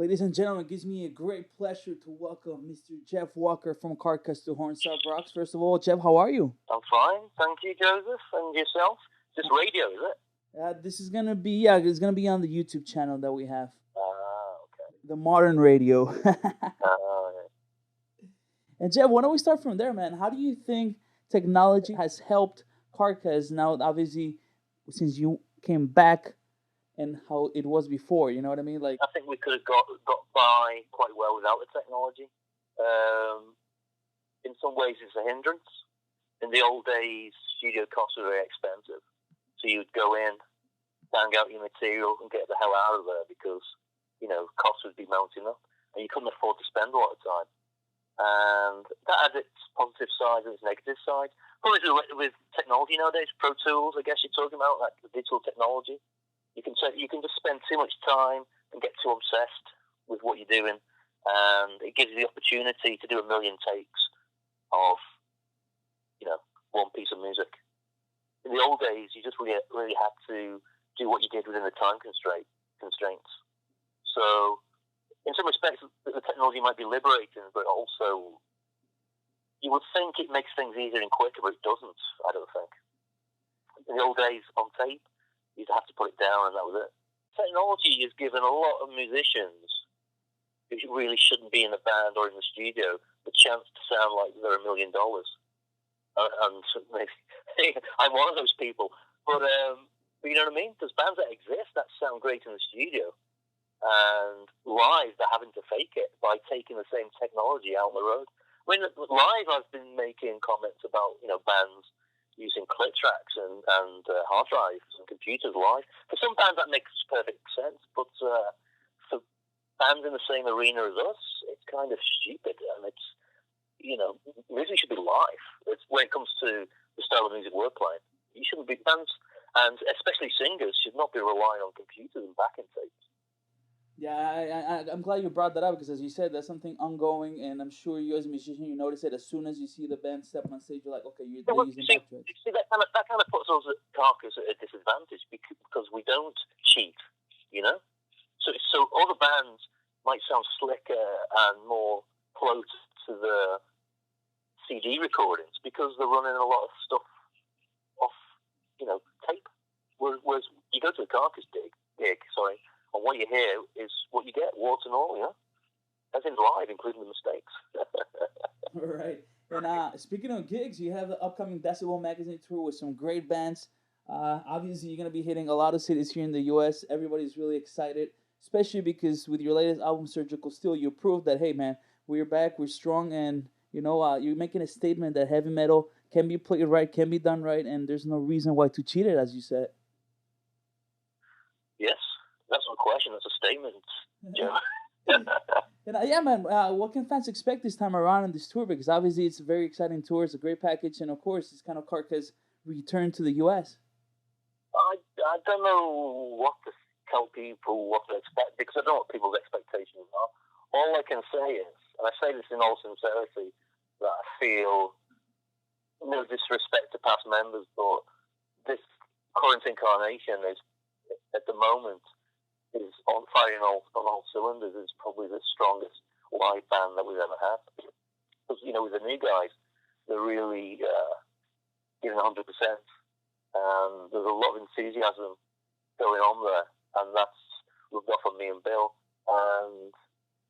Ladies and gentlemen, it gives me a great pleasure to welcome Mr. Jeff Walker from CARCASS to Horns Up Rocks. First of all, Jeff, how are you? I'm fine, thank you, Joseph. And yourself? Just radio, is it? This is gonna be it's gonna be on the YouTube channel that we have, Okay. the Modern Radio. Uh, And Jeff, why don't we start from there, man? How do you think technology has helped CARCASS now? Obviously, since you came back and how it was before, you know what I mean? Like, I think we could have got by quite well without the technology. In some ways, it's a hindrance. In the old days, studio costs were very expensive. So you'd go in, bang out your material, and get the hell out of there because, costs would be mounting up. And you couldn't afford to spend a lot of time. And that has its positive side and its negative side. Probably with technology nowadays, Pro Tools, I guess you're talking about, like the digital technology. You can just spend too much time and get too obsessed with what you're doing, and it gives you the opportunity to do a million takes of, one piece of music. In the old days, you just really had to do what you did within the time constraints. So, in some respects, the technology might be liberating, but also you would think it makes things easier and quicker, but it doesn't, I don't think. In the old days, on tape, you'd have to put it down and that was it. Technology has given a lot of musicians who really shouldn't be in a band or in the studio the chance to sound like they're $1 million. And I'm one of those people. But you know what I mean? There's bands that exist that sound great in the studio. And live, they're having to fake it by taking the same technology out on the road. I mean, live, I've been making comments about, bands using click tracks and hard drives and computers live. For some bands, that makes perfect sense, but for bands in the same arena as us, it's kind of stupid, and it's, music should be live. It's when it comes to the style of music we're playing. You shouldn't be, bands, and especially singers, should not be relying on computers and backing tapes. Yeah, I'm glad you brought that up because, as you said, that's something ongoing, and I'm sure you as a musician, you notice it as soon as you see the band step on stage. You're like, okay, they're using backtracks. See, that kind of puts us at CARCASS at a disadvantage because we don't cheat, So other bands might sound slicker and more close to the CD recordings because they're running a lot of stuff off, tape. Whereas you go to a CARCASS gig, and what you hear is what you get, warts and all, as in live, including the mistakes. Right. And speaking of gigs, you have the upcoming DECIBEL Magazine Tour with some great bands. Obviously, you're going to be hitting a lot of cities here in the U.S. Everybody's really excited, especially because with your latest album, Surgical Steel, you proved that, hey, man, we're back, we're strong, and, you're making a statement that heavy metal can be played right, can be done right, and there's no reason why to cheat it, as you said. Yes. That's not a question. That's a statement, Joe. Yeah, man. What can fans expect this time around on this tour? Because obviously it's a very exciting tour. It's a great package, and of course, it's kind of CARCASS return to the U.S. I don't know what to tell people what to expect because I don't know what people's expectations are. All I can say is, and I say this in all sincerity, that I feel no disrespect to past members, but this current incarnation is, at the moment, is on firing on all cylinders. Is probably the strongest live band that we've ever had. Because with the new guys, they're really giving 100%, and there's a lot of enthusiasm going on there, and that's rubbed off on me and Bill. And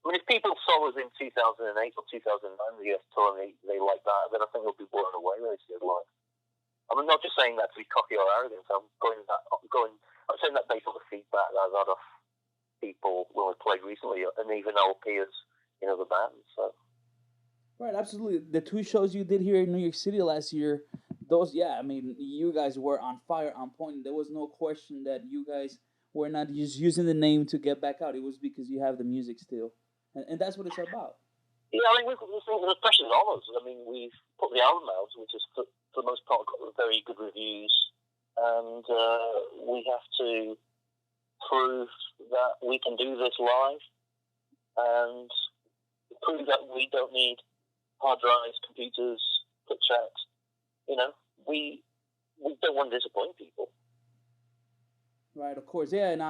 I mean, if people saw us in 2008 or 2009, the US tour, and they like that, then I think they'll be blown away when they see it live. I'm not just saying that to be cocky or arrogant. I'm saying that based on the feedback that I've had off people when we played recently, and even our peers in other bands. So. Right, absolutely. The two shows you did here in New York City last year, you guys were on fire, on point. There was no question that you guys were not just using the name to get back out. It was because you have the music still, and that's what it's about. Yeah, I mean, the pressure's on us. I mean, we've put the album out, which is for the most part got very good reviews, and we have to prove that we can do this live, and prove that we don't need hard drives, computers, click tracks. We don't want to disappoint people. Right, of course, yeah. And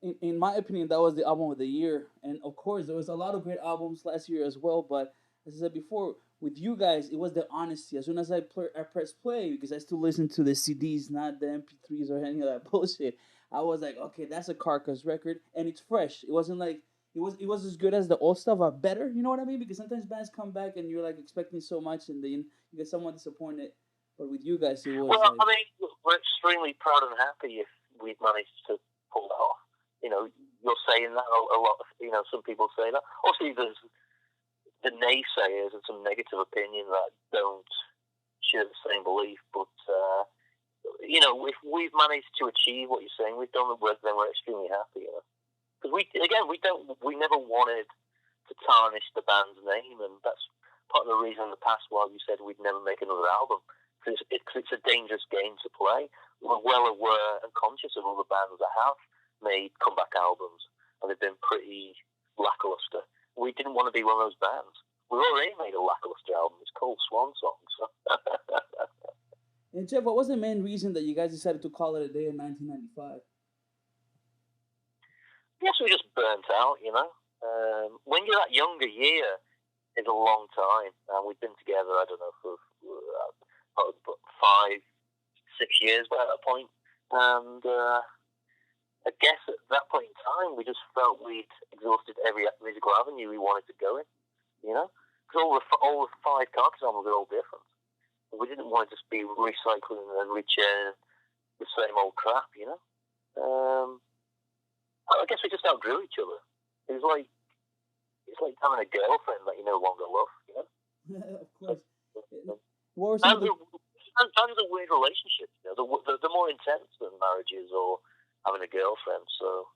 in my opinion, that was the album of the year. And of course, there was a lot of great albums last year as well. But as I said before, with you guys, it was the honesty. As soon as I pressed play, because I still listen to the CDs, not the MP3s or any of that bullshit. I was like, okay, that's a Carcass record, and it's fresh. It wasn't like it was as good as the old stuff, or better. You know what I mean? Because sometimes bands come back and you're like expecting so much, and then you get somewhat disappointed. But with you guys, it was Well, like, I mean, we're extremely proud and happy if we've managed to pull that off. You know, you're saying that a lot. Some people say that. Obviously, there's the naysayers and some negative opinion that don't share the same belief. But if we've managed to achieve what you're saying, we've done the work, then we're extremely happy. Because we never wanted to tarnish the band's name, and that's part of the reason in the past why we said we'd never make another album. Because it's a dangerous game to play. We're well aware and conscious of other bands that have made comeback albums, and they've been pretty lackluster. We didn't want to be one of those bands. We've already made a lackluster album. It's called Swan Songs. and Jeff, what was the main reason that you guys decided to call it a day in 1995? Yes, we just burnt out, when you're that young, a year is a long time. And we've been together, I don't know, for 5, 6 years by that point. And I guess at that point in time, we just felt we'd exhausted every musical avenue we wanted to go in, Because all the 5 Carcass albums are all different. We didn't want to just be recycling and rechurning the same old crap, I guess we just outgrew each other. It's like having a girlfriend that you no longer love, Of course. What were some And of the bands are weird relationships. They're more intense than marriages or having a girlfriend. So,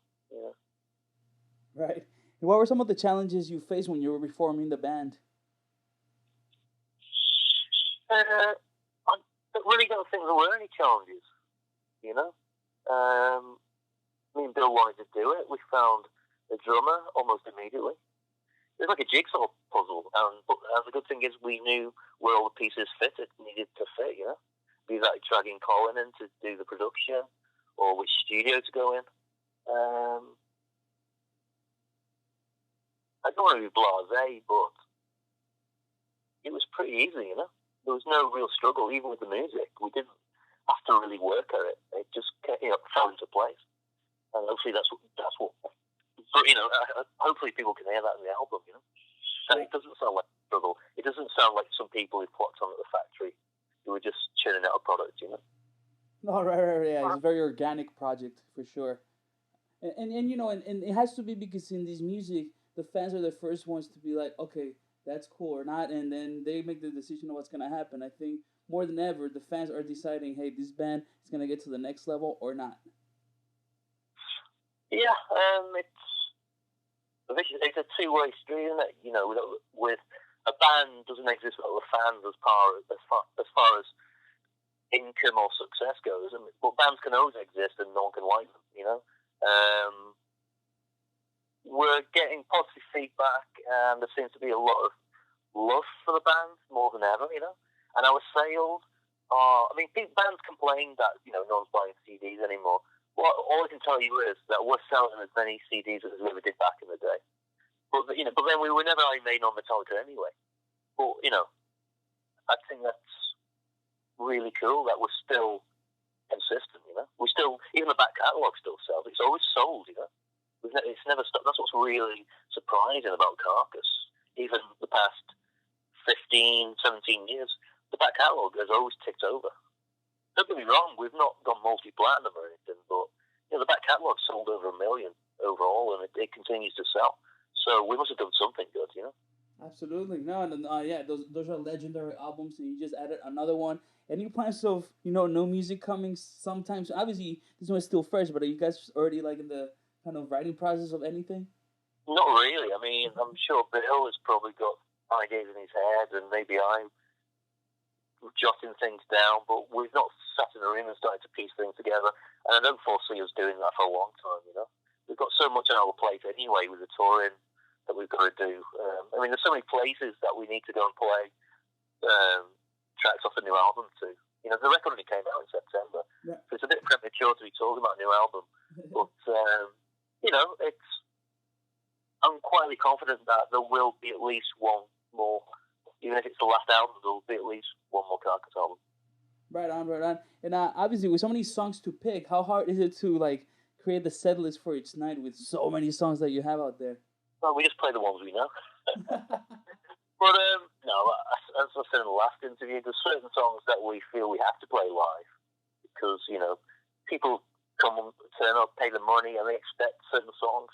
right? What were some of the challenges you faced when you were reforming the band? I really don't think there were any challenges. Me and Bill wanted to do it. We found a drummer almost immediately. It was like a jigsaw puzzle, but the good thing is we knew where all the pieces needed to fit, Be that dragging Colin in to do the production, or which studio to go in. I don't want to be blasé, but it was pretty easy, There was no real struggle, even with the music. We didn't have to really work at it. It just fell into place. And hopefully that's what. Hopefully people can hear that in the album. And it doesn't sound like struggle. It doesn't sound like some people who clocked on at the factory who were just churning out a product. No, right, yeah. It's a very organic project for sure. And it has to be because in this music, the fans are the first ones to be like, okay, that's cool or not, and then they make the decision of what's gonna happen. I think more than ever, the fans are deciding, hey, this band is gonna get to the next level or not. Yeah, it's a two-way street, isn't it? With a band doesn't exist without the fans as far as income or success goes. But bands can always exist and no one can like them. We're getting positive feedback, and there seems to be a lot of love for the band more than ever. And our sales are. Bands complain that no one's buying CDs anymore. Well, all I can tell you is that we're selling as many CDs as we ever did back in the day. But then we were never made on Metallica anyway. But I think that's really cool that we're still consistent. We still, even the back catalogue still sells. It's always sold. It's never stopped. That's what's really surprising about Carcass. Even the past 15, 17 years, the back catalogue has always ticked over. Don't get me wrong, we've not gone multi-platinum or anything, but the back catalogue sold over 1 million overall, and it continues to sell. So we must have done something good, Absolutely, no, yeah, those are legendary albums, and you just added another one. Any plans of no music coming sometimes? Obviously, this one's still fresh, but are you guys already like in the kind of writing process of anything? Not really. I'm sure Bill has probably got ideas in his head, and maybe I'm jotting things down, but we've not sat in a room and started to piece things together, and I don't foresee us doing that for a long time. We've got so much on our plate anyway with the touring that we've got to do. There's so many places that we need to go and play tracks off a new album to. The record only came out in September, Yeah. so it's a bit premature to be talking about a new album. But I'm quietly confident that there will be at least one more, even if it's the last album. There will be at least one more Carcass album. Right on, right on. And obviously, with so many songs to pick, how hard is it to like create the set list for each night with so many songs that you have out there? Well, we just play the ones we know. But no, as I said in the last interview, there's certain songs that we feel we have to play live because people come and turn up, pay the money, and they expect certain songs.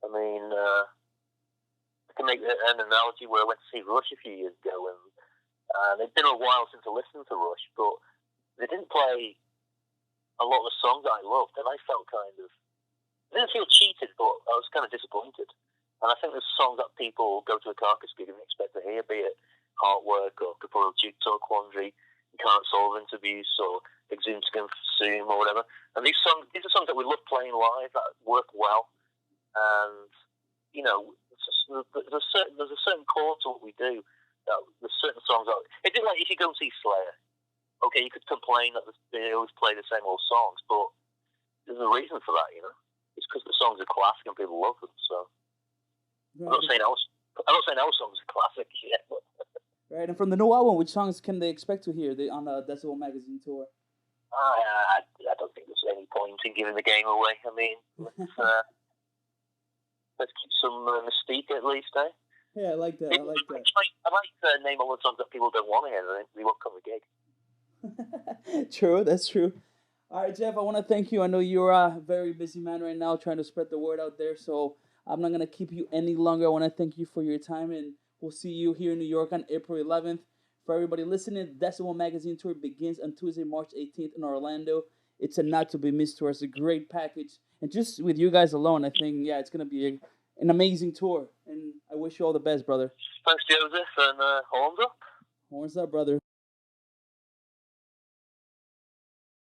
I mean, I can make an analogy where I went to see Rush a few years ago, and it's been a while since I listened to Rush, but they didn't play a lot of the songs I loved, and I felt I didn't feel cheated, but I was kind of disappointed. And I think there's songs that people go to a Carcass gig and expect to hear, be it Heartwork or Capone Jigsaw Quandary, Can't Solve Interviews or Exhume to Consume or whatever. And these are songs that we love playing live, that work well. And, there's a certain core to what we do. There's certain songs that, it's like if you go and see Slayer, okay, you could complain that they always play the same old songs, but there's a reason for that, It's because the songs are classic and people love them, so. Right. I'm not saying our songs are classic yet. Right, and from the new album, which songs can they expect to hear on the Decibel Magazine tour? I don't think there's any point in giving the game away. I mean, let's keep some mystique at least, eh? Yeah, I like that. I like to name all the songs that people don't want to hear, and they won't come to the gig. True, that's true. All right, Jeff, I want to thank you. I know you're a very busy man right now trying to spread the word out there, so I'm not going to keep you any longer. I want to thank you for your time, and we'll see you here in New York on April 11th. For everybody listening, the Decibel Magazine Tour begins on Tuesday, March 18th in Orlando. It's a not to be missed tour. It's a great package. And just with you guys alone, I think, it's going to be an amazing tour. And I wish you all the best, brother. Thanks, Joseph, and horns up. Horns up, brother.